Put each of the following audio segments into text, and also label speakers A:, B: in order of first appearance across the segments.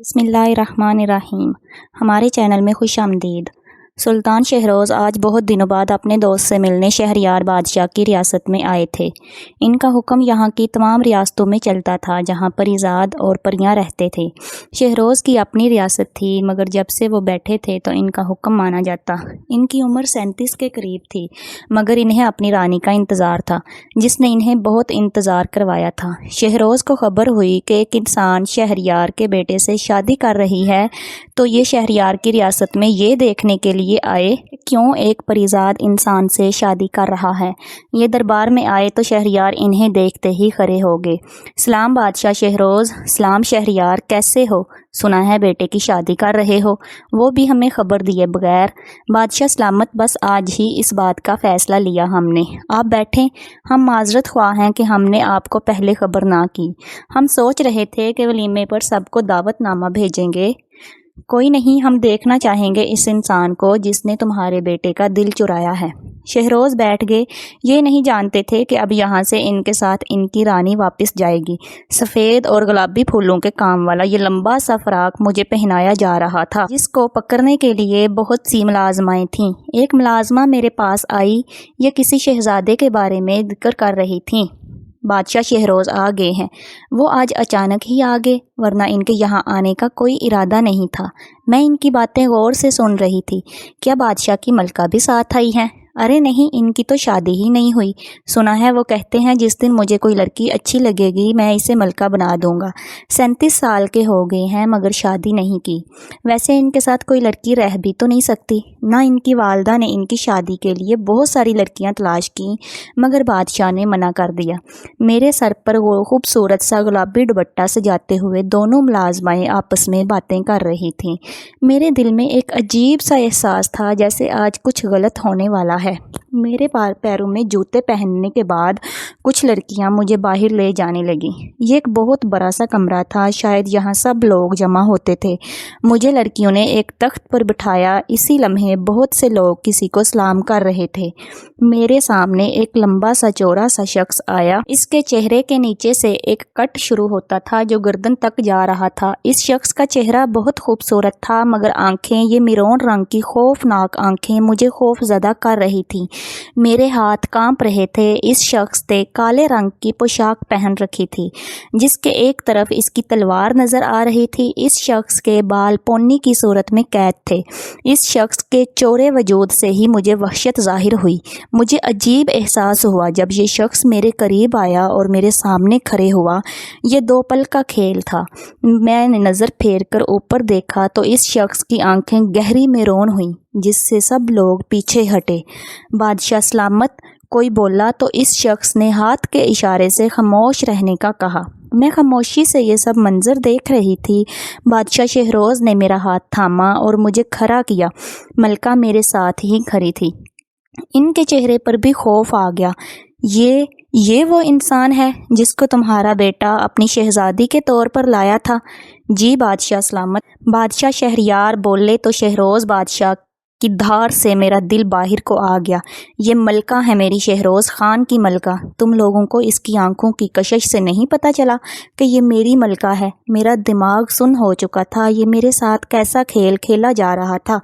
A: بسم اللہ الرحمن الرحیم۔ ہمارے چینل میں خوش آمدید۔ سلطان شہروز آج بہت دنوں بعد اپنے دوست سے ملنے شہریار بادشاہ کی ریاست میں آئے تھے۔ ان کا حکم یہاں کی تمام ریاستوں میں چلتا تھا جہاں پریزاد اور پریاں رہتے تھے۔ شہروز کی اپنی ریاست تھی مگر جب سے وہ بیٹھے تھے تو ان کا حکم مانا جاتا۔ ان کی عمر 37 کے قریب تھی مگر انہیں اپنی رانی کا انتظار تھا جس نے انہیں بہت انتظار کروایا تھا۔ شہروز کو خبر ہوئی کہ ایک انسان شہریار کے بیٹے سے شادی کر رہی ہے تو یہ شہریار کی ریاست میں یہ دیکھنے کے لیے آئے کیوں ایک پریزاد انسان سے شادی کر رہا ہے۔ یہ دربار میں آئے تو شہریار انہیں دیکھتے ہی کھڑے ہو گئے۔ سلام بادشاہ شہروز۔ سلام شہریار، کیسے ہو؟ سنا ہے بیٹے کی شادی کر رہے ہو، وہ بھی ہمیں خبر دیے بغیر۔ بادشاہ سلامت، بس آج ہی اس بات کا فیصلہ لیا ہم نے۔ آپ بیٹھیں۔ ہم معذرت خواہ ہیں کہ ہم نے آپ کو پہلے خبر نہ کی۔ ہم سوچ رہے تھے کہ ولیمے پر سب کو دعوت نامہ بھیجیں گے۔ کوئی نہیں، ہم دیکھنا چاہیں گے اس انسان کو جس نے تمہارے بیٹے کا دل چرایا ہے۔ شہروز بیٹھ گئے۔ یہ نہیں جانتے تھے کہ اب یہاں سے ان کے ساتھ ان کی رانی واپس جائے گی۔ سفید اور گلابی پھولوں کے کام والا یہ لمبا سا فراق مجھے پہنایا جا رہا تھا جس کو پکڑنے کے لیے بہت سی ملازمائیں تھیں۔ ایک ملازمہ میرے پاس آئی، یہ کسی شہزادے کے بارے میں ذکر کر رہی تھیں۔ بادشاہ شہروز آ گئے ہیں۔ وہ آج اچانک ہی آ گئے ورنہ ان کے یہاں آنے کا کوئی ارادہ نہیں تھا۔ میں ان کی باتیں غور سے سن رہی تھی۔ کیا بادشاہ کی ملکہ بھی ساتھ آئی ہے؟ ارے نہیں، ان کی تو شادی ہی نہیں ہوئی۔ سنا ہے وہ کہتے ہیں جس دن مجھے کوئی لڑکی اچھی لگے گی میں اسے ملکہ بنا دوں گا۔ 37 سال کے ہو گئے ہیں مگر شادی نہیں کی۔ ویسے ان کے ساتھ کوئی لڑکی رہ بھی تو نہیں سکتی نہ۔ ان کی والدہ نے ان کی شادی کے لیے بہت ساری لڑکیاں تلاش کیں مگر بادشاہ نے منع کر دیا۔ میرے سر پر وہ خوبصورت سا گلابی دوپٹہ سجاتے ہوئے دونوں ملازمائیں آپس میں باتیں کر رہی تھیں۔ میرے دل میں ایک عجیب سا احساس تھا جیسے آج کچھ غلط ہونے والا ہے۔ میرے پیروں میں جوتے پہننے کے بعد کچھ لڑکیاں مجھے باہر لے جانے لگیں۔ یہ ایک بہت بڑا سا کمرہ تھا، شاید یہاں سب لوگ جمع ہوتے تھے۔ مجھے لڑکیوں نے ایک تخت پر بٹھایا۔ اسی لمحے بہت سے لوگ کسی کو سلام کر رہے تھے۔ میرے سامنے ایک لمبا سا چوڑا سا شخص آیا۔ اس کے چہرے کے نیچے سے ایک کٹ شروع ہوتا تھا جو گردن تک جا رہا تھا۔ اس شخص کا چہرہ بہت خوبصورت تھا مگر آنکھیں، یہ میرون رنگ کی خوفناک آنکھیں مجھے خوف زدہ کر رہی تھیں۔ میرے ہاتھ کانپ رہے تھے۔ اس شخص نے کالے رنگ کی پوشاک پہن رکھی تھی جس کے ایک طرف اس کی تلوار نظر آ رہی تھی۔ اس شخص کے بال پونی کی صورت میں قید تھے۔ اس شخص کے چورے وجود سے ہی مجھے وحشت ظاہر ہوئی۔ مجھے عجیب احساس ہوا جب یہ شخص میرے قریب آیا اور میرے سامنے کھڑے ہوا۔ یہ 2 پل کا کھیل تھا۔ میں نے نظر پھیر کر اوپر دیکھا تو اس شخص کی آنکھیں گہری میرون ہوئیں جس سے سب لوگ پیچھے ہٹے۔ بادشاہ سلامت، کوئی بولا تو اس شخص نے ہاتھ کے اشارے سے خاموش رہنے کا کہا۔ میں خاموشی سے یہ سب منظر دیکھ رہی تھی۔ بادشاہ شہروز نے میرا ہاتھ تھاما اور مجھے کھڑا کیا۔ ملکہ میرے ساتھ ہی کھڑی تھی۔ ان کے چہرے پر بھی خوف آ گیا۔ یہ وہ انسان ہے جس کو تمہارا بیٹا اپنی شہزادی کے طور پر لایا تھا؟ جی بادشاہ سلامت۔ بادشاہ شہریار بولے تو شہروز بادشاہ کی دھار سے میرا دل باہر کو آ گیا۔ یہ ملکہ ہے میری، شہروز خان کی ملکہ۔ تم لوگوں کو اس کی آنکھوں کی کشش سے نہیں پتہ چلا کہ یہ میری ملکہ ہے؟ میرا دماغ سن ہو چکا تھا۔ یہ میرے ساتھ کیسا کھیل کھیلا جا رہا تھا؟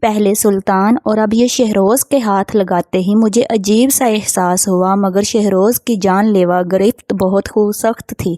A: پہلے سلطان اور اب یہ شہروز کے ہاتھ لگاتے ہی مجھے عجیب سا احساس ہوا مگر شہروز کی جان لیوا گرفت بہت سخت تھی۔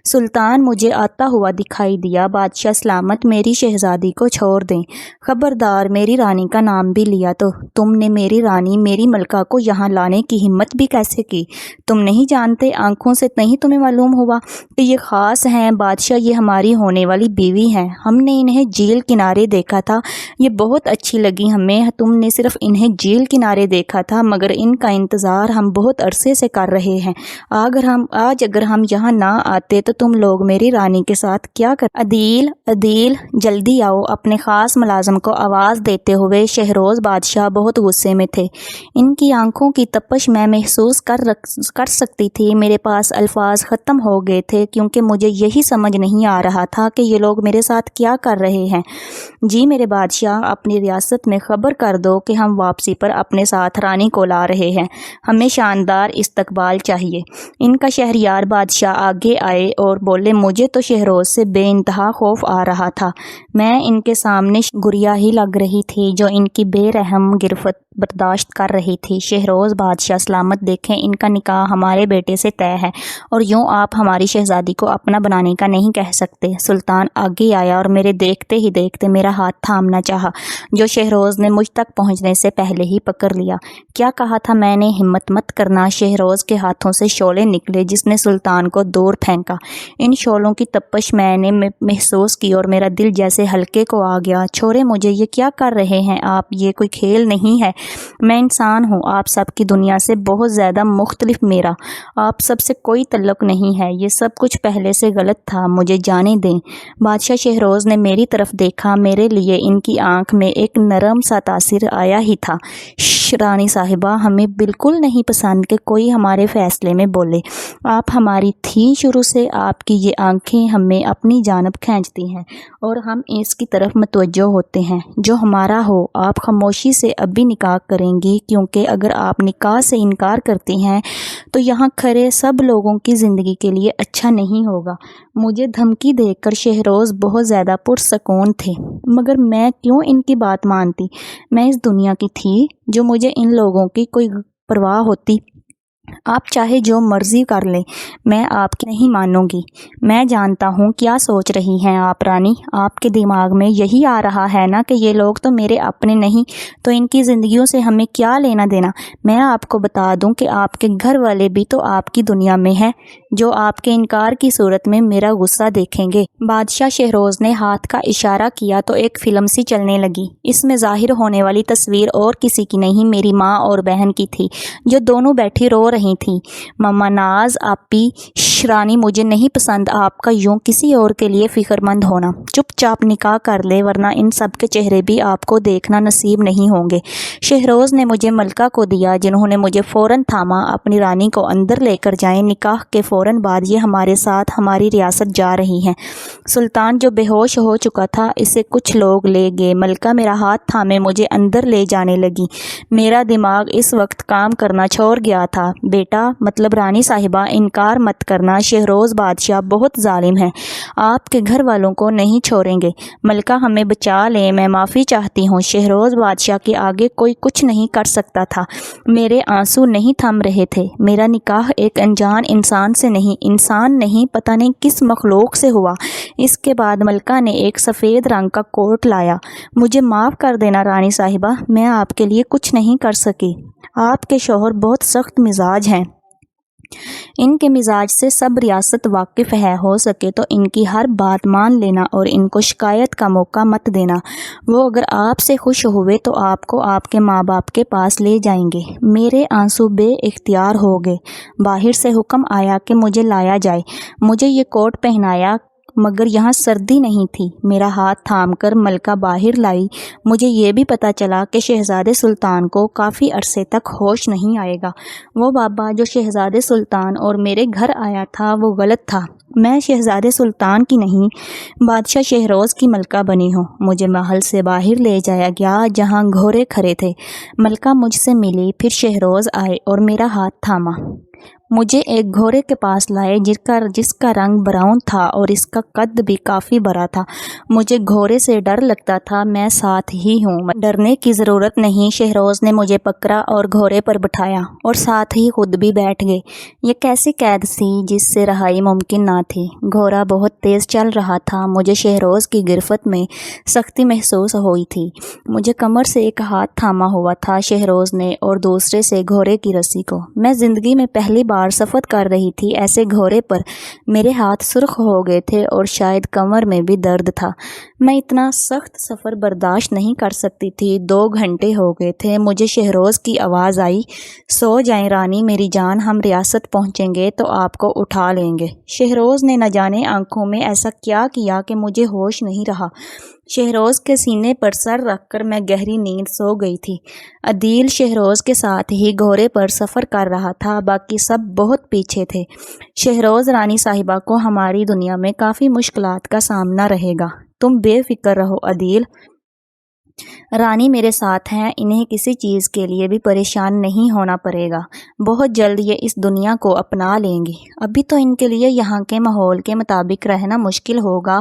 A: سلطان مجھے آتا ہوا دکھائی دیا۔ بادشاہ سلامت، میری شہزادی کو چھوڑ دیں۔ خبردار، میری رانی کا نام بھی لیا تو تم نے میری رانی، میری ملکہ کو یہاں لانے کی ہمت بھی کیسے کی؟ تم نہیں جانتے، آنکھوں سے نہیں تمہیں معلوم ہوا کہ یہ خاص ہیں؟ بادشاہ، یہ ہماری ہونے والی بیوی ہیں۔ ہم نے انہیں جھیل کنارے دیکھا تھا، یہ بہت اچھی لگی ہمیں۔ تم نے صرف انہیں جھیل کنارے دیکھا تھا مگر ان کا انتظار ہم بہت عرصے سے کر رہے ہیں۔ آج اگر ہم یہاں نہ آتے تو تم لوگ میری رانی کے ساتھ کیا کرتے؟ عدیل، جلدی آؤ۔ اپنے خاص ملازم کو آواز دیتے ہوئے شہروز بادشاہ بہت غصے میں تھے۔ ان کی آنکھوں کی تپش میں محسوس کر سکتی تھی۔ میرے پاس الفاظ ختم ہو گئے تھے کیونکہ مجھے یہی سمجھ نہیں آ رہا تھا کہ یہ لوگ میرے ساتھ کیا کر رہے ہیں۔ جی میرے بادشاہ، اپنی ریاست میں خبر کر دو کہ ہم واپسی پر اپنے ساتھ رانی کو لا رہے ہیں۔ ہمیں شاندار استقبال چاہیے۔ ان کا شہریار بادشاہ آگے آئے آئے اور بولے، مجھے تو شہروز سے بے انتہا خوف آ رہا تھا۔ میں ان کے سامنے گڑیا ہی لگ رہی تھی جو ان کی بے رحم گرفت برداشت کر رہی تھی۔ شہروز بادشاہ سلامت دیکھیں، ان کا نکاح ہمارے بیٹے سے طے ہے اور یوں آپ ہماری شہزادی کو اپنا بنانے کا نہیں کہہ سکتے۔ سلطان آگے آیا اور میرے دیکھتے ہی دیکھتے میرا ہاتھ تھامنا چاہا، جو شہروز نے مجھ تک پہنچنے سے پہلے ہی پکڑ لیا۔ کیا کہا تھا میں نے، ہمت مت کرنا۔ شہروز کے ہاتھوں سے شعلے نکلے جس نے سلطان کو دور پھینکا۔ ان شعلوں کی تپش میں نے محسوس کی اور میرا دل جیسے ہلکے کو آ گیا۔ چھوڑے مجھے، یہ کیا کر رہے ہیں آپ؟ یہ کوئی کھیل نہیں ہے۔ میں انسان ہوں، آپ سب کی دنیا سے بہت زیادہ مختلف۔ میرا آپ سب سے کوئی تعلق نہیں ہے۔ یہ سب کچھ پہلے سے غلط تھا، مجھے جانے دیں۔ بادشاہ شہروز نے میری طرف دیکھا۔ میرے لیے ان کی آنکھ میں ایک نرم سا تاثر آیا ہی تھا۔ رانی صاحبہ، ہمیں بالکل نہیں پسند کہ کوئی ہمارے فیصلے میں بولے۔ آپ ہماری تھیں شروع سے، آپ کی یہ آنکھیں ہمیں اپنی جانب کھینچتی ہیں اور ہم اس کی طرف متوجہ ہوتے ہیں جو ہمارا ہو۔ آپ خاموشی سے اب بھی نکاح کریں گی، کیونکہ اگر آپ نکاح سے انکار کرتی ہیں تو یہاں کھڑے سب لوگوں کی زندگی کے لیے اچھا نہیں ہوگا۔ مجھے دھمکی دیکھ کر شہروز بہت زیادہ پرسکون تھے، مگر میں کیوں ان کی بات مانتی؟ میں اس دنیا کی تھی جو مجھے ان لوگوں کی کوئی پرواہ ہوتی؟ آپ چاہے جو مرضی کر لیں، میں آپ کی نہیں مانوں گی۔ میں جانتا ہوں کیا سوچ رہی ہیں آپ رانی۔ آپ کے دماغ میں یہی آ رہا ہے نا کہ یہ لوگ تو میرے اپنے نہیں، تو ان کی زندگیوں سے ہمیں کیا لینا دینا۔ میں آپ کو بتا دوں کہ آپ کے گھر والے بھی تو آپ کی دنیا میں ہیں، جو آپ کے انکار کی صورت میں میرا غصہ دیکھیں گے۔ بادشاہ شہروز نے ہاتھ کا اشارہ کیا تو ایک فلم سی چلنے لگی۔ اس میں ظاہر ہونے والی تصویر اور کسی کی نہیں، میری ماں اور بہن کی تھی، جو دونوں بیٹھی رو رہی تھی۔ مما ناز، آپی رانی، مجھے نہیں پسند آپ کا یوں کسی اور کے لیے فکر مند ہونا۔ چپ چاپ نکاح کر لے، ورنہ ان سب کے چہرے بھی آپ کو دیکھنا نصیب نہیں ہوں گے۔ شہروز نے مجھے ملکہ کو دیا، جنہوں نے مجھے فوراً تھاما۔ اپنی رانی کو اندر لے کر جائیں، نکاح کے فوراً بعد یہ ہمارے ساتھ ہماری ریاست جا رہی ہیں۔ سلطان جو بے ہوش ہو چکا تھا، اسے کچھ لوگ لے گئے۔ ملکہ میرا ہاتھ تھامے مجھے اندر لے جانے لگی۔ میرا دماغ اس وقت کام کرنا چھوڑ گیا تھا۔ بیٹا، مطلب رانی صاحبہ، انکار مت کرنا، شہروز بادشاہ بہت ظالم ہے، آپ کے گھر والوں کو نہیں چھوڑیں گے۔ ملکہ ہمیں بچا لیں، میں معافی چاہتی ہوں۔ شہروز بادشاہ کے آگے کوئی کچھ نہیں کر سکتا تھا۔ میرے آنسو نہیں تھم رہے تھے۔ میرا نکاح ایک انجان انسان سے نہیں، پتہ نہیں کس مخلوق سے ہوا۔ اس کے بعد ملکہ نے ایک سفید رنگ کا کوٹ لایا۔ مجھے معاف کر دینا رانی صاحبہ، میں آپ کے لیے کچھ نہیں کر سکی۔ آپ کے شوہر بہت سخت مزاج ہیں، ان کے مزاج سے سب ریاست واقف ہے، ہو سکے تو ان کی ہر بات مان لینا اور ان کو شکایت کا موقع مت دینا۔ وہ اگر آپ سے خوش ہوئے تو آپ کو آپ کے ماں باپ کے پاس لے جائیں گے۔ میرے آنسو بے اختیار ہو گئے۔ باہر سے حکم آیا کہ مجھے لایا جائے۔ مجھے یہ کوٹ پہنایا، مگر یہاں سردی نہیں تھی۔ میرا ہاتھ تھام کر ملکہ باہر لائی۔ مجھے یہ بھی پتہ چلا کہ شہزادے سلطان کو کافی عرصے تک ہوش نہیں آئے گا۔ وہ بابا جو شہزادے سلطان اور میرے گھر آیا تھا وہ غلط تھا۔ میں شہزادے سلطان کی نہیں، بادشاہ شہروز کی ملکہ بنی ہوں۔ مجھے محل سے باہر لے جایا گیا جہاں گھوڑے کھڑے تھے۔ ملکہ مجھ سے ملی، پھر شہروز آئے اور میرا ہاتھ تھاما۔ مجھے ایک گھوڑے کے پاس لائے جس کا رنگ براؤن تھا اور اس کا قد بھی کافی بڑا تھا۔ مجھے گھوڑے سے ڈر لگتا تھا، میں ساتھ ہی ہوں، ڈرنے کی ضرورت نہیں۔ شہروز نے مجھے پکڑا اور گھوڑے پر بٹھایا اور ساتھ ہی خود بھی بیٹھ گئے۔ یہ کیسی قید تھی جس سے رہائی ممکن نہ تھی۔ گھوڑا بہت تیز چل رہا تھا۔ مجھے شہروز کی گرفت میں سختی محسوس ہوئی تھی۔ مجھے کمر سے ایک ہاتھ تھاما ہوا تھا شہروز نے اور دوسرے سے گھوڑے کی رسی کو۔ میں زندگی میں پہلی بار سفر کر رہی تھی ایسے گھوڑے پر۔ میرے ہاتھ سرخ ہو گئے تھے اور شاید کمر میں بھی درد تھا۔ میں اتنا سخت سفر برداشت نہیں کر سکتی تھی۔ 2 گھنٹے ہو گئے تھے۔ مجھے شہروز کی آواز آئی، سو جائیں رانی میری جان، ہم ریاست پہنچیں گے تو آپ کو اٹھا لیں گے۔ شہروز نے نہ جانے آنکھوں میں ایسا کیا کیا کہ مجھے ہوش نہیں رہا۔ شہروز کے سینے پر سر رکھ کر میں گہری نیند سو گئی تھی۔ عدیل شہروز کے ساتھ ہی گھوڑے پر سفر کر رہا تھا، باقی سب بہت پیچھے تھے۔ شہروز رانی صاحبہ کو ہماری دنیا میں کافی مشکلات کا سامنا رہے گا، تم بے فکر رہو عدیل۔ رانی میرے ساتھ ہیں، انہیں کسی چیز کے لیے بھی پریشان نہیں ہونا پڑے گا۔ بہت جلد یہ اس دنیا کو اپنا لیں گی۔ ابھی تو ان کے لیے یہاں کے ماحول کے مطابق رہنا مشکل ہوگا۔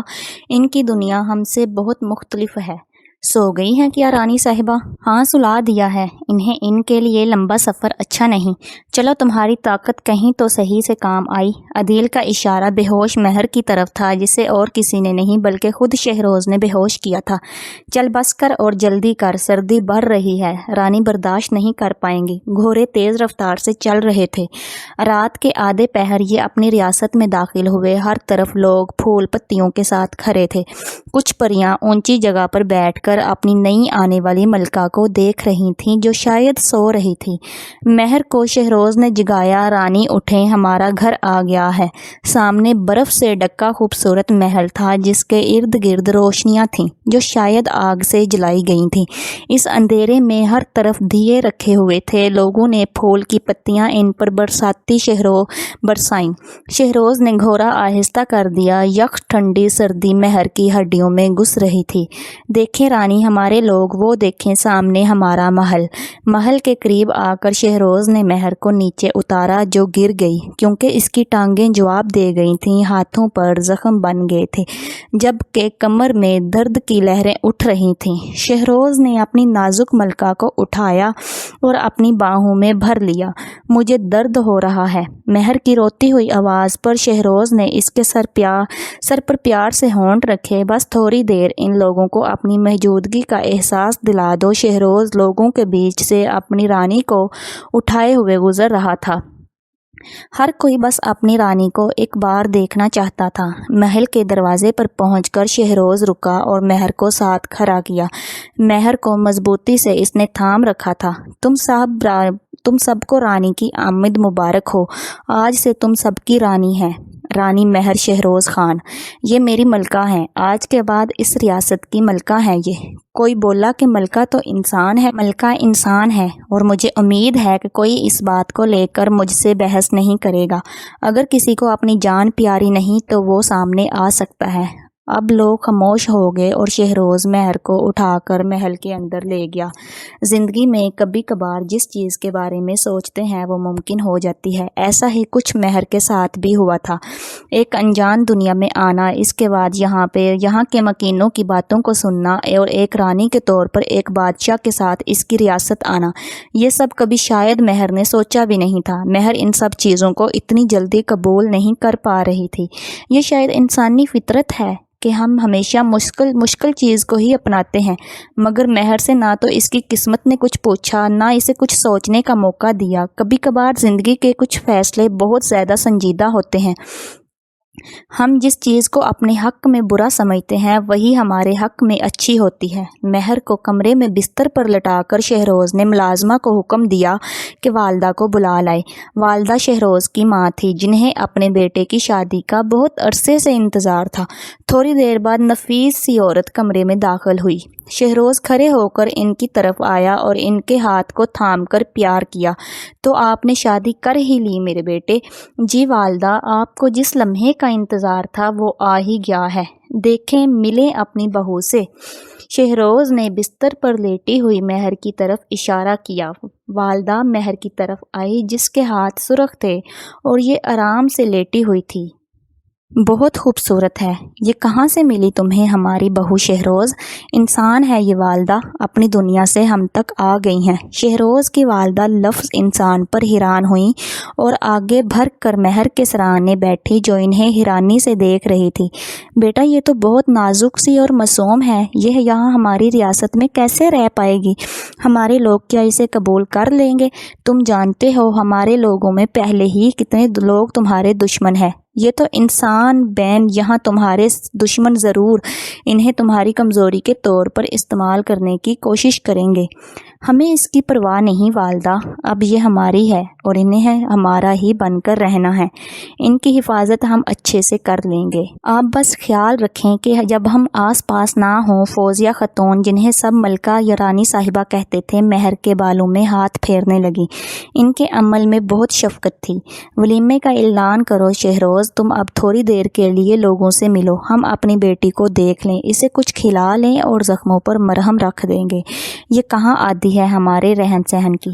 A: ان کی دنیا ہم سے بہت مختلف ہے۔ سو گئی ہیں کیا رانی صاحبہ؟ ہاں، سلا دیا ہے انہیں۔ ان کے لیے لمبا سفر اچھا نہیں۔ چلو، تمہاری طاقت کہیں تو صحیح سے کام آئی۔ عدیل کا اشارہ بے ہوش مہر کی طرف تھا، جسے اور کسی نے نہیں بلکہ خود شہروز نے بے ہوش کیا تھا۔ چل بس کر اور جلدی کر، سردی بڑھ رہی ہے، رانی برداشت نہیں کر پائیں گی۔ گھوڑے تیز رفتار سے چل رہے تھے۔ رات کے آدھے پہر یہ اپنی ریاست میں داخل ہوئے۔ ہر طرف لوگ پھول پتیوں کے ساتھ کھڑے تھے۔ کچھ پریاں اونچی جگہ پر بیٹھ کر اپنی نئی آنے والی ملکہ کو دیکھ رہی تھیں، جو شاید سو رہی تھی۔ مہر کو شہروز نے جگایا۔ رانی اٹھیں، ہمارا گھر آ گیا ہے۔ سامنے برف سے ڈھکا خوبصورت محل تھا، جس کے ارد گرد روشنیاں تھیں جو شاید آگ سے جلائی گئی تھیں۔ اس اندھیرے میں ہر طرف دیے رکھے ہوئے تھے۔ لوگوں نے پھول کی پتیاں ان پر برساتی برسائیں۔ شہروز نے گھوڑا آہستہ کر دیا۔ یخ ٹھنڈی سردی مہر کی ہڈیوں میں گھس رہی تھی۔ دیکھیں رانی، ہمارے لوگ، وہ دیکھیں سامنے ہمارا محل۔ محل کے قریب آ کر شہروز نے مہر کو نیچے اتارا، جو گر گئی کیونکہ اس کی ٹانگیں جواب دے گئی تھیں۔ ہاتھوں پر زخم بن گئے تھے، جبکہ کمر میں درد کی لہریں اٹھ رہی تھیں۔ شہروز نے اپنی نازک ملکہ کو اٹھایا اور اپنی باہوں میں بھر لیا۔ مجھے درد ہو رہا ہے، مہر کی روتی ہوئی آواز پر شہروز نے اس کے سر پر پیار سے ہونٹ رکھے۔ بس تھوڑی دیر ان لوگوں کو اپنی موجودگی کا احساس دلا دو۔ شہروز لوگوں کے بیچ سے اپنی رانی کو اٹھائے ہوئے گزر رہا تھا۔ ہر کوئی بس اپنی رانی کو ایک بار دیکھنا چاہتا تھا۔ محل کے دروازے پر پہنچ کر شہروز رکا اور مہر کو ساتھ کھڑا کیا۔ مہر کو مضبوطی سے اس نے تھام رکھا تھا۔ تم سب کو رانی کی آمد مبارک ہو۔ آج سے تم سب کی رانی ہیں، رانی مہر شہروز خان۔ یہ میری ملکہ ہیں، آج کے بعد اس ریاست کی ملکہ ہیں یہ۔ کوئی بولا کہ ملکہ تو انسان ہے، ملکہ انسان ہے، اور مجھے امید ہے کہ کوئی اس بات کو لے کر مجھ سے بحث نہیں کرے گا۔ اگر کسی کو اپنی جان پیاری نہیں تو وہ سامنے آ سکتا ہے۔ اب لوگ خاموش ہو گئے اور شہروز مہر کو اٹھا کر محل کے اندر لے گیا۔ زندگی میں کبھی کبھار جس چیز کے بارے میں سوچتے ہیں وہ ممکن ہو جاتی ہے۔ ایسا ہی کچھ مہر کے ساتھ بھی ہوا تھا۔ ایک انجان دنیا میں آنا، اس کے بعد یہاں کے مکینوں کی باتوں کو سننا، اور ایک رانی کے طور پر ایک بادشاہ کے ساتھ اس کی ریاست آنا، یہ سب کبھی شاید مہر نے سوچا بھی نہیں تھا۔ مہر ان سب چیزوں کو اتنی جلدی قبول نہیں کر پا رہی تھی۔ یہ شاید انسانی فطرت ہے کہ ہم ہمیشہ مشکل چیز کو ہی اپناتے ہیں، مگر مہر سے نہ تو اس کی قسمت نے کچھ پوچھا، نہ اسے کچھ سوچنے کا موقع دیا۔ کبھی کبھار زندگی کے کچھ فیصلے بہت زیادہ سنجیدہ ہوتے ہیں۔ ہم جس چیز کو اپنے حق میں برا سمجھتے ہیں وہی ہمارے حق میں اچھی ہوتی ہے۔ مہر کو کمرے میں بستر پر لٹا کر شہروز نے ملازمہ کو حکم دیا کہ والدہ کو بلا لائے۔ والدہ شہروز کی ماں تھی، جنہیں اپنے بیٹے کی شادی کا بہت عرصے سے انتظار تھا۔ تھوڑی دیر بعد نفیس سی عورت کمرے میں داخل ہوئی۔ شہروز کھڑے ہو کر ان کی طرف آیا اور ان کے ہاتھ کو تھام کر پیار کیا۔ تو آپ نے شادی کر ہی لی میرے بیٹے؟ جی والدہ، آپ کو جس لمحے کا انتظار تھا وہ آ ہی گیا ہے، دیکھیں ملیں اپنی بہو سے۔ شہروز نے بستر پر لیٹی ہوئی مہر کی طرف اشارہ کیا۔ والدہ مہر کی طرف آئی، جس کے ہاتھ سرخ تھے اور یہ آرام سے لیٹی ہوئی تھی۔ بہت خوبصورت ہے، یہ کہاں سے ملی تمہیں ہماری بہو شہروز؟ انسان ہے یہ والدہ، اپنی دنیا سے ہم تک آ گئی ہیں۔ شہروز کی والدہ لفظ انسان پر حیران ہوئیں اور آگے بڑھ کر مہر کے سرانے بیٹھی، جو انہیں حیرانی سے دیکھ رہی تھی۔ بیٹا، یہ تو بہت نازک سی اور معصوم ہے، یہ یہاں ہماری ریاست میں کیسے رہ پائے گی؟ ہمارے لوگ کیا اسے قبول کر لیں گے؟ تم جانتے ہو ہمارے لوگوں میں پہلے ہی کتنے لوگ تمہارے دشمن ہیں۔ یہ تو انسان بین یہاں تمہارے دشمن ضرور انہیں تمہاری کمزوری کے طور پر استعمال کرنے کی کوشش کریں گے۔ ہمیں اس کی پرواہ نہیں والدہ، اب یہ ہماری ہے اور انہیں ہمارا ہی بن کر رہنا ہے۔ ان کی حفاظت ہم اچھے سے کر لیں گے۔ آپ بس خیال رکھیں کہ جب ہم آس پاس نہ ہوں۔ فوزیہ خاتون، جنہیں سب ملکہ یا رانی صاحبہ کہتے تھے، مہر کے بالوں میں ہاتھ پھیرنے لگی۔ ان کے عمل میں بہت شفقت تھی۔ ولیمے کا اعلان کرو شہروز، تم اب تھوڑی دیر کے لیے لوگوں سے ملو، ہم اپنی بیٹی کو دیکھ لیں، اسے کچھ کھلا لیں اور زخموں پر مرہم رکھ دیں گے۔ یہ کہاں عادی ہے ہمارے رہن سہن کی۔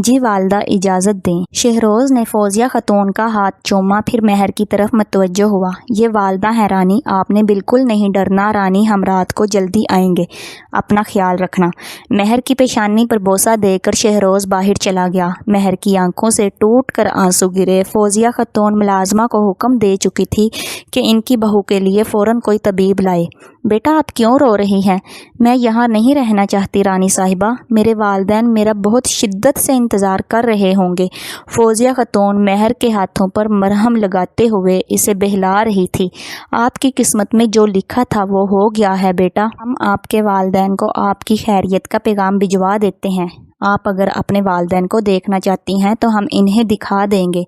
A: جی والدہ، اجازت دیں۔ شہروز نے فوزیہ خاتون کا ہاتھ چوما، پھر مہر کی طرف متوجہ ہوا۔ یہ والدہ ہے رانی، آپ نے بالکل نہیں ڈرنا رانی، ہم رات کو جلدی آئیں گے، اپنا خیال رکھنا۔ مہر کی پیشانی پر بوسہ دے کر شہروز باہر چلا گیا۔ مہر کی آنکھوں سے ٹوٹ کر آنسو گرے۔ فوزیہ خاتون ملازمہ کو حکم دے چکی تھی کہ ان کی بہو کے لیے فوراً کوئی طبیب لائے۔ بیٹا، آپ کیوں رو رہی ہیں؟ میں یہاں نہیں رہنا چاہتی رانی صاحبہ، میرے والدین میرا بہت شدت سے انتظار کر رہے ہوں گے۔ فوزیہ خاتون مہر کے ہاتھوں پر مرہم لگاتے ہوئے اسے بہلا رہی تھی۔ آپ کی قسمت میں جو لکھا تھا وہ ہو گیا ہے بیٹا، ہم آپ کے والدین کو آپ کی خیریت کا پیغام بھجوا دیتے ہیں۔ آپ اگر اپنے والدین کو دیکھنا چاہتی ہیں تو ہم انہیں دکھا دیں گے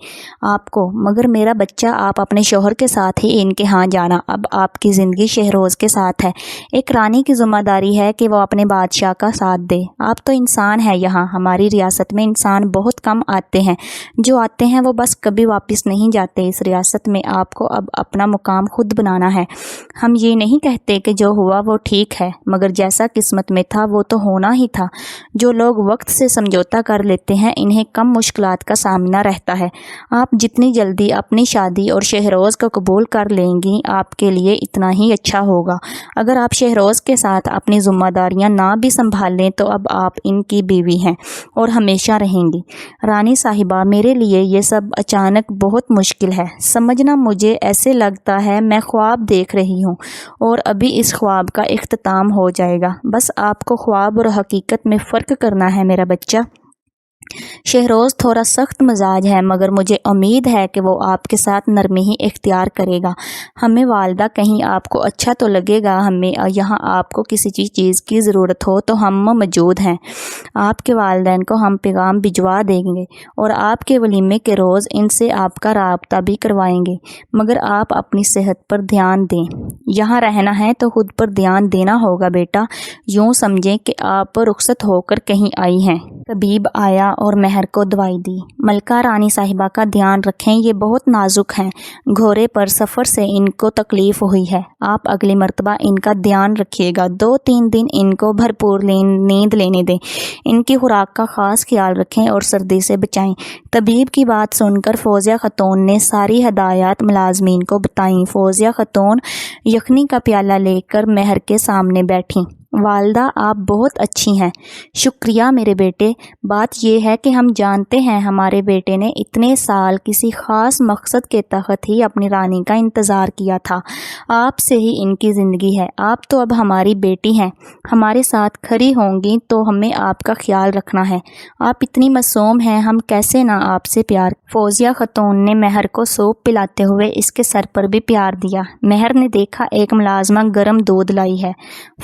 A: آپ کو، مگر میرا بچہ، آپ اپنے شوہر کے ساتھ ہی ان کے ہاں جانا، اب آپ کی زندگی شہروز کے ساتھ ہے۔ ایک رانی کی ذمہ داری ہے کہ وہ اپنے بادشاہ کا ساتھ دے۔ آپ تو انسان ہیں، یہاں ہماری ریاست میں انسان بہت کم آتے ہیں، جو آتے ہیں وہ بس کبھی واپس نہیں جاتے۔ اس ریاست میں آپ کو اب اپنا مقام خود بنانا ہے۔ ہم یہ نہیں کہتے کہ جو ہوا وہ ٹھیک ہے، مگر جیسا قسمت میں تھا وہ تو ہونا ہی تھا۔ جو لوگ وقت سے سمجھوتا کر لیتے ہیں انہیں کم مشکلات کا سامنا رہتا ہے۔ آپ جتنی جلدی اپنی شادی اور شہروز کو قبول کر لیں گی، آپ کے لیے اتنا ہی اچھا ہوگا۔ اگر آپ شہروز کے ساتھ اپنی ذمہ داریاں نہ بھی سنبھال لیں تو اب آپ ان کی بیوی ہیں اور ہمیشہ رہیں گی۔ رانی صاحبہ، میرے لیے یہ سب اچانک بہت مشکل ہے سمجھنا۔ مجھے ایسے لگتا ہے میں خواب دیکھ رہی ہوں اور ابھی اس خواب کا اختتام ہو جائے گا۔ بس آپ کو خواب اور حقیقت میں فرق کرنا ہے میرا بچہ۔ شہروز تھوڑا سخت مزاج ہے، مگر مجھے امید ہے کہ وہ آپ کے ساتھ نرمی ہی اختیار کرے گا۔ ہمیں والدہ، کہیں آپ کو اچھا تو لگے گا، ہمیں یہاں آپ کو کسی چیز کی ضرورت ہو تو ہم موجود ہیں۔ آپ کے والدین کو ہم پیغام بھجوا دیں گے اور آپ کے ولیمے کے روز ان سے آپ کا رابطہ بھی کروائیں گے، مگر آپ اپنی صحت پر دھیان دیں۔ یہاں رہنا ہے تو خود پر دھیان دینا ہوگا بیٹا، یوں سمجھیں کہ آپ رخصت ہو کر کہیں آئی ہیں۔ طبیب آیا اور مہر کو دوائی دی۔ ملکہ رانی صاحبہ کا دھیان رکھیں، یہ بہت نازک ہیں، گھوڑے پر سفر سے ان کو تکلیف ہوئی ہے، آپ اگلی مرتبہ ان کا دھیان رکھیے گا۔ 2-3 دن ان کو بھرپور نیند لینے دیں، ان کی خوراک کا خاص خیال رکھیں اور سردی سے بچائیں۔ طبیب کی بات سن کر فوزیہ خاتون نے ساری ہدایات ملازمین کو بتائیں۔ فوزیہ خاتون یخنی کا پیالہ لے کر مہر کے سامنے بیٹھیں۔ والدہ، آپ بہت اچھی ہیں۔ شکریہ میرے بیٹے، بات یہ ہے کہ ہم جانتے ہیں ہمارے بیٹے نے اتنے سال کسی خاص مقصد کے تحت ہی اپنی رانی کا انتظار کیا تھا۔ آپ سے ہی ان کی زندگی ہے، آپ تو اب ہماری بیٹی ہیں، ہمارے ساتھ کھڑی ہوں گی تو ہمیں آپ کا خیال رکھنا ہے۔ آپ اتنی معصوم ہیں، ہم کیسے نہ آپ سے پیار۔ فوزیہ خاتون نے مہر کو سوپ پلاتے ہوئے اس کے سر پر بھی پیار دیا۔ مہر نے دیکھا ایک ملازمہ گرم دودھ لائی ہے۔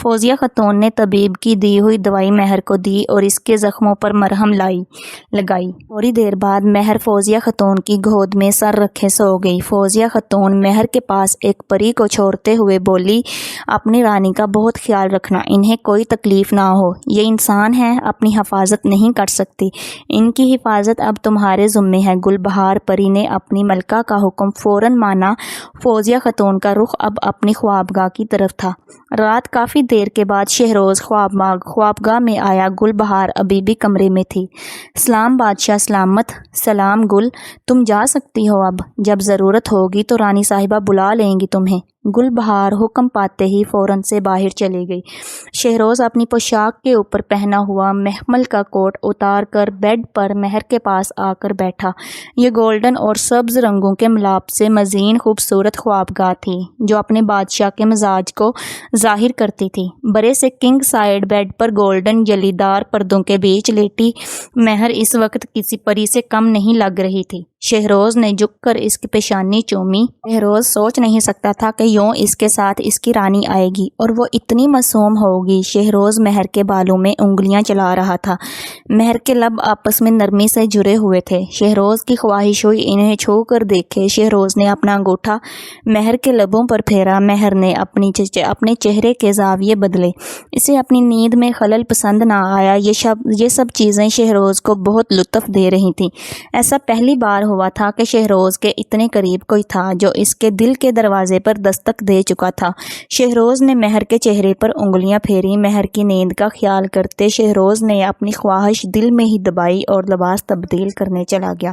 A: فوزیہ خاتون نے طبیب کی دی ہوئی دوائی مہر کو دی اور اس کے زخموں پر مرہم لگائی۔ تھوڑی دیر بعد مہر فوزیہ خاتون کی گود میں سر رکھے سو گئی۔ فوزیہ خاتون مہر کے پاس ایک پری کو چھوڑتے ہوئے بولی، اپنی رانی کا بہت خیال رکھنا، انہیں کوئی تکلیف نہ ہو، یہ انسان ہیں، اپنی حفاظت نہیں کر سکتی، ان کی حفاظت اب تمہارے ذمے ہے۔ گل بہار پری نے اپنی ملکہ کا حکم فوراً مانا۔ فوزیہ خاتون کا رخ اب اپنی خوابگاہ کی طرف تھا۔ رات کافی دیر کے بعد شہروز خوابگاہ میں آیا۔ گل بہار ابھی بھی کمرے میں تھی۔ سلام بادشاہ سلامت۔ سلام گل، تم جا سکتی ہو اب، جب ضرورت ہوگی تو رانی صاحبہ بلا لیں گی تمہیں۔ گل بہار حکم پاتے ہی فوراً سے باہر چلی گئی۔ شہروز اپنی پوشاک کے اوپر پہنا ہوا محمل کا کوٹ اتار کر بیڈ پر مہر کے پاس آ کر بیٹھا۔ یہ گولڈن اور سبز رنگوں کے ملاپ سے مزین خوبصورت خوابگاہ تھی، جو اپنے بادشاہ کے مزاج کو ظاہر کرتی تھی۔ بڑے سے کنگ سائیڈ بیڈ پر گولڈن جلی دار پردوں کے بیچ لیٹی مہر اس وقت کسی پری سے کم نہیں لگ رہی تھی۔ شہروز نے جھک کر اس کی پیشانی چومی۔ شہروز سوچ نہیں سکتا تھا کہ یوں اس کے ساتھ اس کی رانی آئے گی اور وہ اتنی معصوم ہوگی۔ شہروز مہر کے بالوں میں انگلیاں چلا رہا تھا۔ مہر کے لب آپس میں نرمی سے جڑے ہوئے تھے۔ شہروز کی خواہش ہوئی انہیں چھو کر دیکھے۔ شہروز نے اپنا انگوٹھا مہر کے لبوں پر پھیرا۔ مہر نے اپنے چہرے کے زاویے بدلے۔ اسے اپنی نیند میں خلل پسند نہ آیا۔ یہ سب چیزیں شہروز کو بہت لطف دے رہی تھیں۔ ایسا پہلی بار ہوا تھا کہ شہروز کے اتنے قریب کوئی تھا جو اس کے دل کے دروازے پر دستک دے چکا تھا۔ شہروز نے مہر کے چہرے پر انگلیاں پھیری۔ مہر کی نیند کا خیال کرتے شہروز نے اپنی خواہش دل میں ہی دبائی اور لباس تبدیل کرنے چلا گیا۔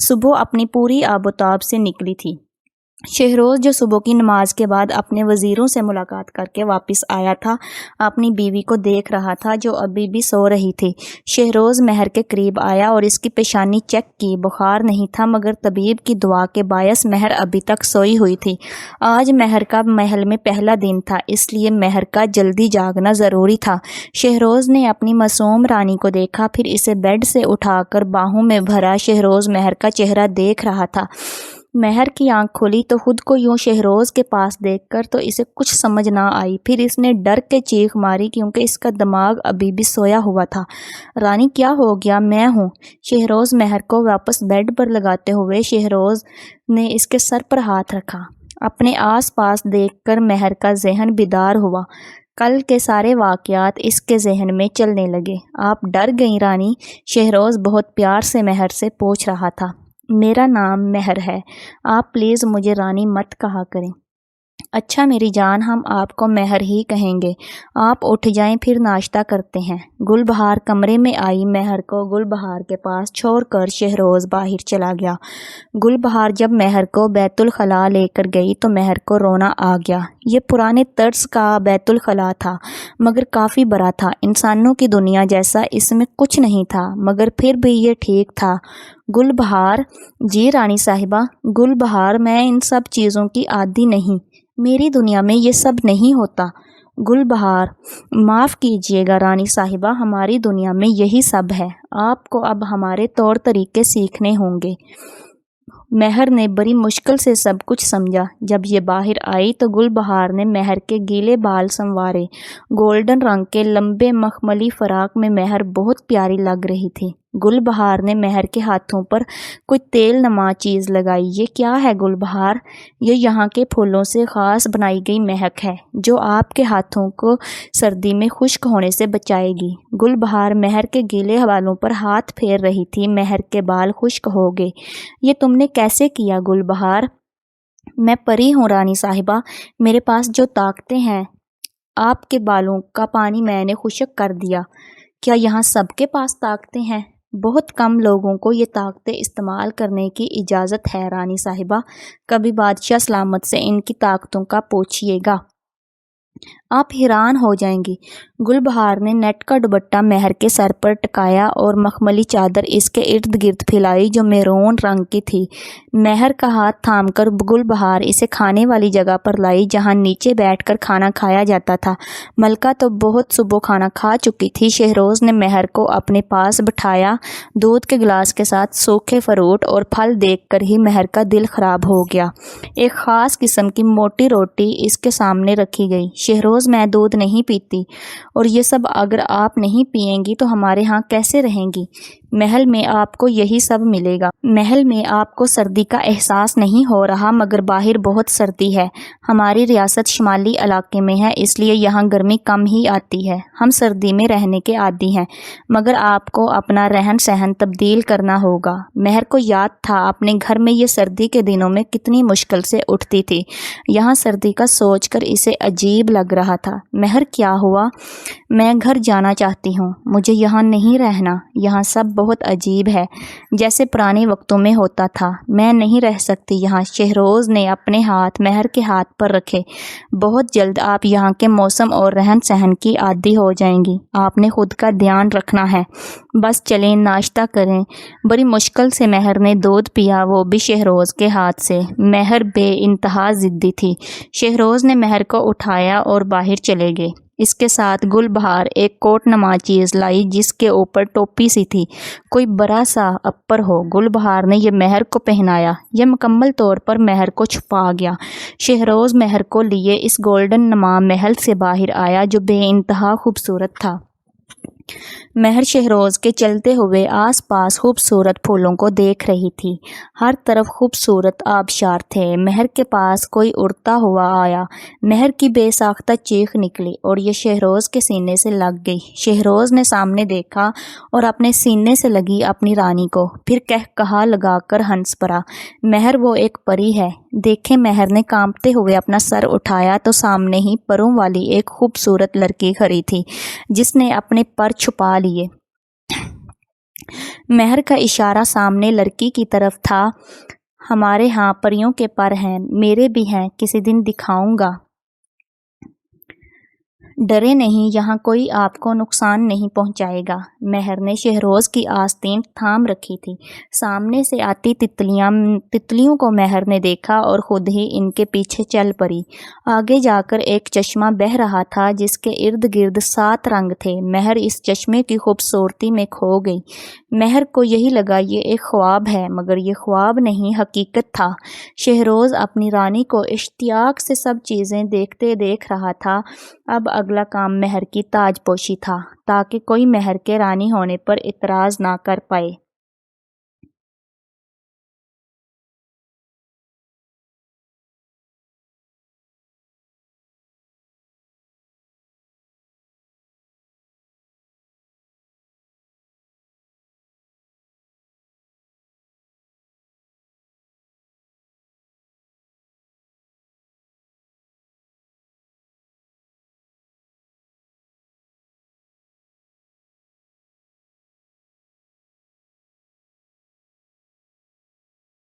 A: صبح اپنی پوری آب و تاب سے نکلی تھی۔ شہروز جو صبح کی نماز کے بعد اپنے وزیروں سے ملاقات کر کے واپس آیا تھا، اپنی بیوی کو دیکھ رہا تھا جو ابھی بھی سو رہی تھی۔ شہروز مہر کے قریب آیا اور اس کی پیشانی چیک کی۔ بخار نہیں تھا مگر طبیب کی دعا کے باعث مہر ابھی تک سوئی ہوئی تھی۔ آج مہر کا محل میں پہلا دن تھا، اس لیے مہر کا جلدی جاگنا ضروری تھا۔ شہروز نے اپنی معصوم رانی کو دیکھا، پھر اسے بیڈ سے اٹھا کر باہوں میں بھرا۔ شہروز مہر کا چہرہ دیکھ رہا تھا۔ مہر کی آنکھ کھلی تو خود کو یوں شہروز کے پاس دیکھ کر تو اسے کچھ سمجھ نہ آئی۔ پھر اس نے ڈر کے چیخ ماری کیونکہ اس کا دماغ ابھی بھی سویا ہوا تھا۔ رانی کیا ہو گیا؟ میں ہوں۔ شہروز مہر کو واپس بیڈ پر لگاتے ہوئے شہروز نے اس کے سر پر ہاتھ رکھا۔ اپنے آس پاس دیکھ کر مہر کا ذہن بیدار ہوا۔ کل کے سارے واقعات اس کے ذہن میں چلنے لگے۔ آپ ڈر گئیں رانی؟ شہروز بہت پیار سے مہر سے پوچھ رہا تھا۔ میرا نام مہر ہے، آپ پلیز مجھے رانی مت کہا کریں۔ اچھا میری جان، ہم آپ کو مہر ہی کہیں گے۔ آپ اٹھ جائیں، پھر ناشتہ کرتے ہیں۔ گل بہار کمرے میں آئی۔ مہر کو گل بہار کے پاس چھوڑ کر شہروز باہر چلا گیا۔ گل بہار جب مہر کو بیت الخلاء لے کر گئی تو مہر کو رونا آ گیا۔ یہ پرانے طرز کا بیت الخلاء تھا مگر کافی بڑا تھا۔ انسانوں کی دنیا جیسا اس میں کچھ نہیں تھا مگر پھر بھی یہ ٹھیک تھا۔ گل بہار؟ جی رانی صاحبہ۔ گل بہار، میں ان سب چیزوں کی عادی نہیں، میری دنیا میں یہ سب نہیں ہوتا۔ گل بہار: معاف کیجیے گا رانی صاحبہ، ہماری دنیا میں یہی سب ہے، آپ کو اب ہمارے طور طریقے سیکھنے ہوں گے۔ مہر نے بڑی مشکل سے سب کچھ سمجھا۔ جب یہ باہر آئی تو گل بہار نے مہر کے گیلے بال سنوارے۔ گولڈن رنگ کے لمبے مخملی فراق میں مہر بہت پیاری لگ رہی تھی۔ گل بہار نے مہر کے ہاتھوں پر کوئی تیل نما چیز لگائی۔ یہ کیا ہے گل بہار؟ یہ یہاں کے پھولوں سے خاص بنائی گئی مہک ہے جو آپ کے ہاتھوں کو سردی میں خشک ہونے سے بچائے گی۔ گل بہار مہر کے گیلے بالوں پر ہاتھ پھیر رہی تھی۔ مہر کے بال خشک ہو گئے۔ یہ تم نے کیسے کیا گل بہار؟ میں پری ہوں رانی صاحبہ، میرے پاس جو طاقتیں ہیں، آپ کے بالوں کا پانی میں نے خشک کر دیا۔ کیا یہاں سب کے پاس طاقتیں ہیں؟ بہت کم لوگوں کو یہ طاقتیں استعمال کرنے کی اجازت ہے رانی صاحبہ، کبھی بادشاہ سلامت سے ان کی طاقتوں کا پوچھیے گا، آپ حیران ہو جائیں گی۔ گل بہار نے نیٹ کا دوپٹہ مہر کے سر پر ٹکایا اور مخملی چادر اس کے ارد گرد پھیلائی جو میرون رنگ کی تھی۔ مہر کا ہاتھ تھام کر گل بہار اسے کھانے والی جگہ پر لائی جہاں نیچے بیٹھ کر کھانا کھایا جاتا تھا۔ ملکہ تو بہت صبح کھانا کھا چکی تھی۔ شہروز نے مہر کو اپنے پاس بٹھایا۔ دودھ کے گلاس کے ساتھ سوکھے فروٹ اور پھل دیکھ کر ہی مہر کا دل خراب ہو گیا۔ ایک خاص قسم کی موٹی روٹی اس کے سامنے رکھی گئی۔ شہروز میں دودھ نہیں پیتی اور یہ سب اگر آپ نہیں پئیں گی تو ہمارے ہاں کیسے رہیں گی؟ محل میں آپ کو یہی سب ملے گا۔ محل میں آپ کو سردی کا احساس نہیں ہو رہا مگر باہر بہت سردی ہے۔ ہماری ریاست شمالی علاقے میں ہے اس لیے یہاں گرمی کم ہی آتی ہے۔ ہم سردی میں رہنے کے عادی ہیں مگر آپ کو اپنا رہن سہن تبدیل کرنا ہوگا۔ مہر کو یاد تھا اپنے گھر میں یہ سردی کے دنوں میں کتنی مشکل سے اٹھتی تھی۔ یہاں سردی کا سوچ کر اسے عجیب لگ رہا تھا۔ مہر کیا ہوا؟ میں گھر جانا چاہتی ہوں، مجھے یہاں نہیں رہنا، یہاں سب بہت عجیب ہے، جیسے پرانے وقتوں میں ہوتا تھا، میں نہیں رہ سکتی یہاں۔ شہروز نے اپنے ہاتھ مہر کے ہاتھ پر رکھے۔ بہت جلد آپ یہاں کے موسم اور رہن سہن کی عادی ہو جائیں گی، آپ نے خود کا دھیان رکھنا ہے۔ بس چلیں ناشتہ کریں۔ بڑی مشکل سے مہر نے دودھ پیا، وہ بھی شہروز کے ہاتھ سے۔ مہر بے انتہا ضدی تھی۔ شہروز نے مہر کو اٹھایا اور باہر چلے گئے۔ اس کے ساتھ گل بہار ایک کوٹ نما چیز لائی جس کے اوپر ٹوپی سی تھی، کوئی بڑا سا اپر ہو۔ گل بہار نے یہ مہر کو پہنایا، یہ مکمل طور پر مہر کو چھپا گیا۔ شہروز مہر کو لیے اس گولڈن نما محل سے باہر آیا جو بے انتہا خوبصورت تھا۔ مہر شہروز کے چلتے ہوئے آس پاس خوبصورت پھولوں کو دیکھ رہی تھی، ہر طرف خوبصورت آبشار تھے۔ مہر کے پاس کوئی اڑتا ہوا آیا، مہر کی بے ساختہ چیخ نکلی اور یہ شہروز کے سینے سے لگ گئی۔ شہروز نے سامنے دیکھا اور اپنے سینے سے لگی اپنی رانی کو، پھر کہا لگا کر ہنس پڑا، مہر وہ ایک پری ہے۔ دیکھیں، مہر نے کانپتے ہوئے اپنا سر اٹھایا تو سامنے ہی پروں والی ایک خوبصورت لڑکی کھڑی تھی جس نے اپنے پر چھپا لیے۔ مہر کا اشارہ سامنے لڑکی کی طرف تھا۔ ہمارے ہاں پریوں کے پر ہیں، میرے بھی ہیں، کسی دن دکھاؤں گا۔ ڈرے نہیں، یہاں کوئی آپ کو نقصان نہیں پہنچائے گا۔ مہر نے شہروز کی آستین تھام رکھی تھی۔ سامنے سے آتی تتلیوں کو مہر نے دیکھا اور خود ہی ان کے پیچھے چل پڑی۔ آگے جا کر ایک چشمہ بہہ رہا تھا جس کے ارد گرد 7 رنگ تھے۔ مہر اس چشمے کی خوبصورتی میں کھو گئی۔ مہر کو یہی لگا یہ ایک خواب ہے، مگر یہ خواب نہیں، حقیقت تھا۔ شہروز اپنی رانی کو اشتیاق سے سب چیزیں دیکھ رہا تھا۔ اب اگلا کام مہر کی تاج پوشی تھا، تاکہ کوئی مہر کے رانی ہونے پر اعتراض نہ کر پائے۔